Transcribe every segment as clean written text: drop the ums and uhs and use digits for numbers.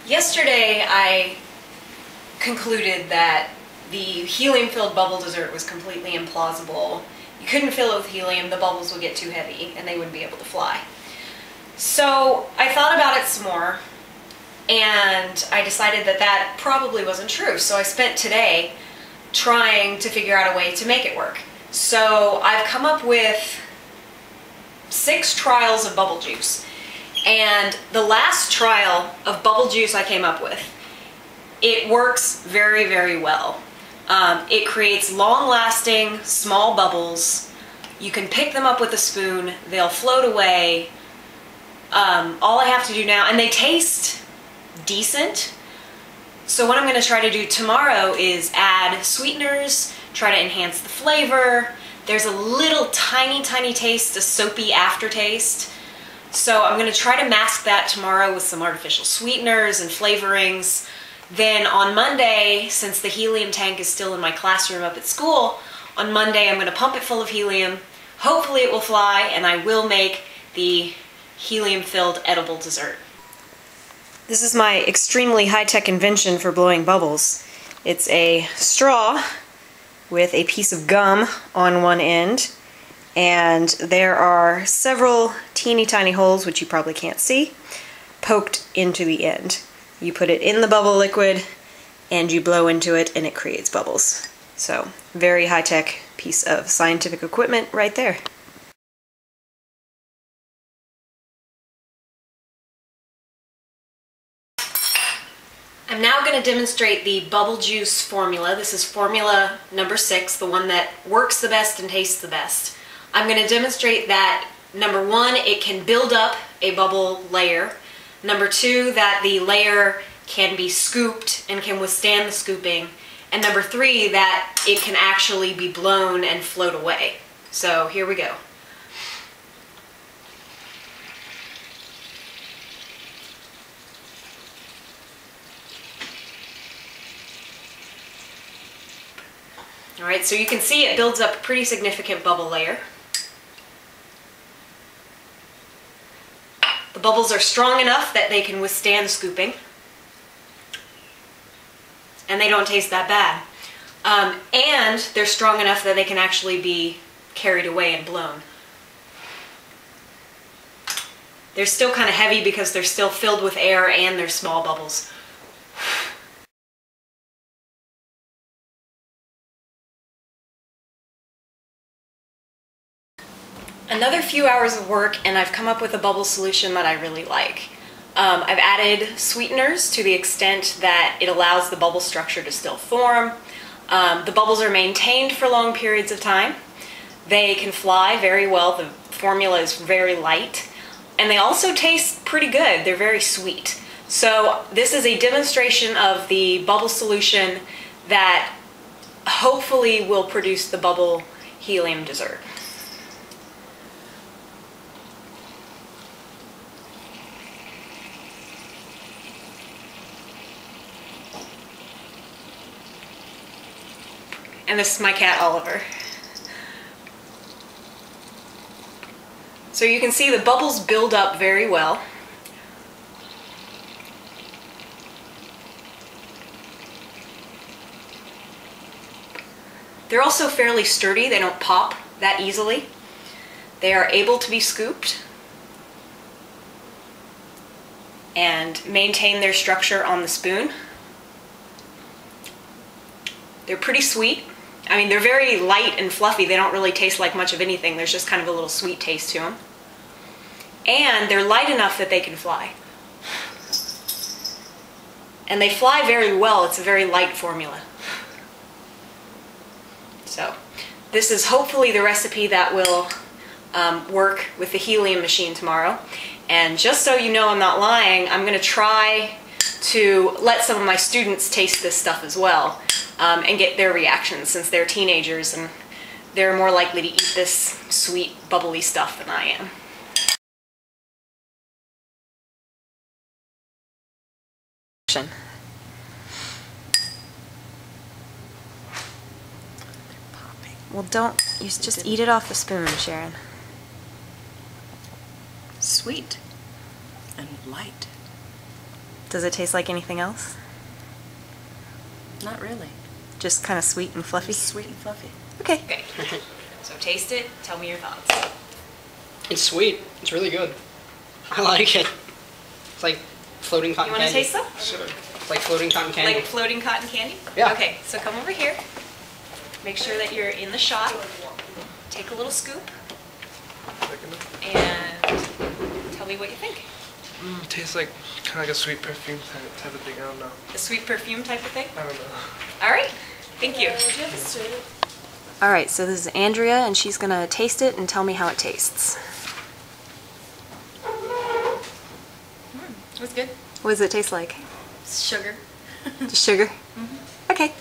Yesterday I concluded that the helium-filled bubble dessert was completely implausible. You couldn't fill it with helium, the bubbles would get too heavy and they wouldn't be able to fly. So I thought about it some more and I decided that that probably wasn't true. So I spent today trying to figure out a way to make it work. So I've come up with 6 trials of bubble juice. And the last trial of bubble juice I came up with, it works very, very well. It creates long-lasting, small bubbles. You can pick them up with a spoon. They'll float away. All I have to do now, and they taste decent. So what I'm going to try to do tomorrow is add sweeteners, try to enhance the flavor. There's a little tiny taste, a soapy aftertaste. So I'm going to try to mask that tomorrow with some artificial sweeteners and flavorings. Then on Monday, since the helium tank is still in my classroom up at school, on Monday I'm going to pump it full of helium. Hopefully it will fly and I will make the helium-filled edible dessert. This is my extremely high-tech invention for blowing bubbles. It's a straw with a piece of gum on one end. And there are several teeny tiny holes, which you probably can't see, poked into the end. You put it in the bubble liquid and you blow into it and it creates bubbles. So, very high-tech piece of scientific equipment right there. I'm now going to demonstrate the bubble juice formula. This is formula number 6, the one that works the best and tastes the best. I'm going to demonstrate that, number 1, it can build up a bubble layer. Number 2, that the layer can be scooped and can withstand the scooping. And number 3, that it can actually be blown and float away. So here we go. Alright, so you can see it builds up a pretty significant bubble layer. The bubbles are strong enough that they can withstand scooping. And they don't taste that bad. And they're strong enough that they can actually be carried away and blown. They're still kind of heavy because they're still filled with air and they're small bubbles. Another few hours of work and I've come up with a bubble solution that I really like. I've added sweeteners to the extent that it allows the bubble structure to still form. The bubbles are maintained for long periods of time. They can fly very well. The formula is very light. And they also taste pretty good. They're very sweet. So this is a demonstration of the bubble solution that hopefully will produce the bubble helium dessert. And this is my cat, Oliver. So you can see the bubbles build up very well. They're also fairly sturdy. They don't pop that easily. They are able to be scooped and maintain their structure on the spoon. They're pretty sweet. I mean, they're very light and fluffy. They don't really taste like much of anything. There's just kind of a little sweet taste to them. And they're light enough that they can fly. And they fly very well. It's a very light formula. So, this is hopefully the recipe that will work with the helium machine tomorrow. And just so you know I'm not lying, I'm going to try to let some of my students taste this stuff as well. And get their reactions since they're teenagers and they're more likely to eat this sweet, bubbly stuff than I am. Well, don't, you just eat it off the spoon, Sharon. Sweet and light. Does it taste like anything else? Not really. Just kind of sweet and fluffy? Sweet and fluffy. Okay. So taste it, tell me your thoughts. It's sweet. It's really good. I like it. It's like floating cotton candy. You want to taste some? Sure. It's like floating cotton candy. Like floating cotton candy? Yeah. Okay, so come over here. Make sure that you're in the shot. Take a little scoop. And tell me what you think. It tastes like kind of like a sweet perfume type of thing. I don't know. A sweet perfume type of thing? I don't know. All right, thank you. All right, so this is Andrea, and she's gonna taste it and tell me how it tastes. It was good. What does it taste like? Sugar. Just sugar? Mm-hmm. Okay.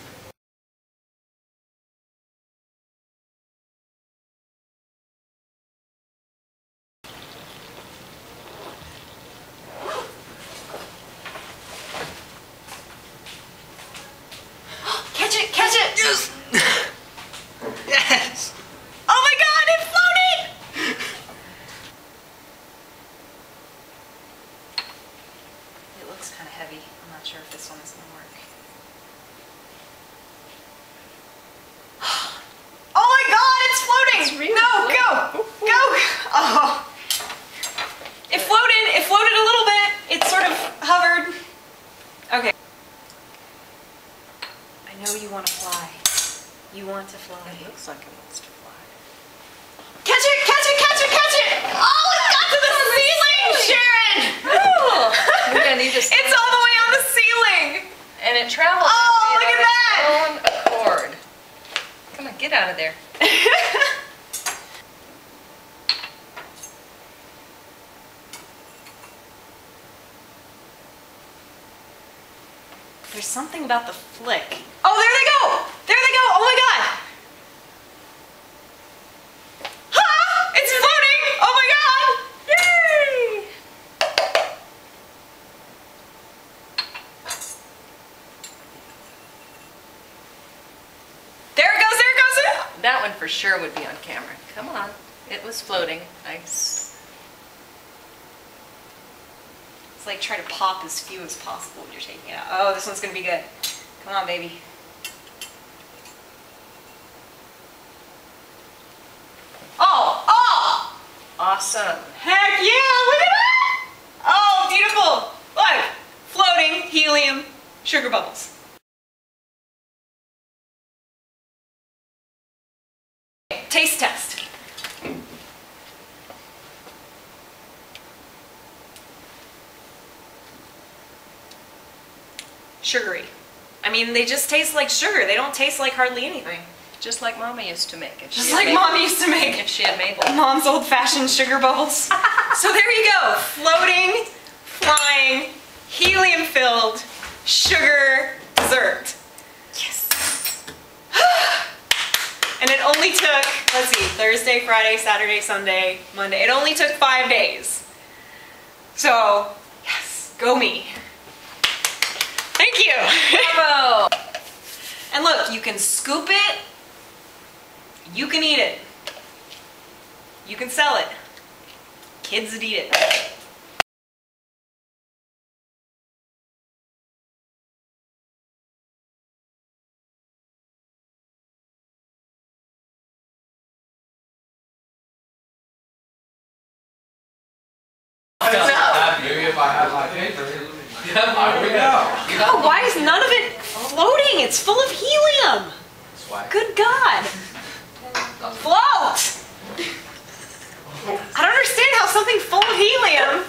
Catch it! Catch it! Yes! Yes! Oh my god, it floated! It looks kind of heavy. I'm not sure if this one is going to work. Oh my god, it's floating! It's really no, floating. go! Go! Oh. It floated a little bit. It sort of hovered. Okay. I know you want to fly. You want to fly. It looks like it wants to fly. Catch it! Catch it! Catch it! Catch it! Oh, it got to the ceiling, Sharon! Oh, we're gonna need this. It's all the way on the ceiling! And it travels. Oh, look at that! On its own accord. Come on, get out of there. There's something about the flick. Oh, there they go! There they go! Oh my god! Ah! It's floating! Oh my god! Yay! There it goes! There it goes! That one for sure would be on camera. Come on. It was floating. It's like try to pop as few as possible when you're taking it out. Oh, this one's gonna be good. Come on, baby. Oh! Oh! Awesome. Heck yeah! Look at that! Oh, beautiful! Look! Floating helium sugar bubbles. Taste test. Sugary. I mean, they just taste like sugar. They don't taste like hardly anything. Just like Mama used to make. Just like Mom used to make. If she had Mabel. Mom's old-fashioned sugar bubbles. So there you go. Floating, flying, helium-filled sugar dessert. Yes. And it only took, let's see, Thursday, Friday, Saturday, Sunday, Monday. It only took 5 days. So, yes, go me. Thank you. Bravo. And look, you can scoop it, you can eat it, you can sell it. Kids would eat it. Maybe if I had my paper, I would know. Oh, why is none of it floating? It's full of helium. Good God. Float! I don't understand how something full of helium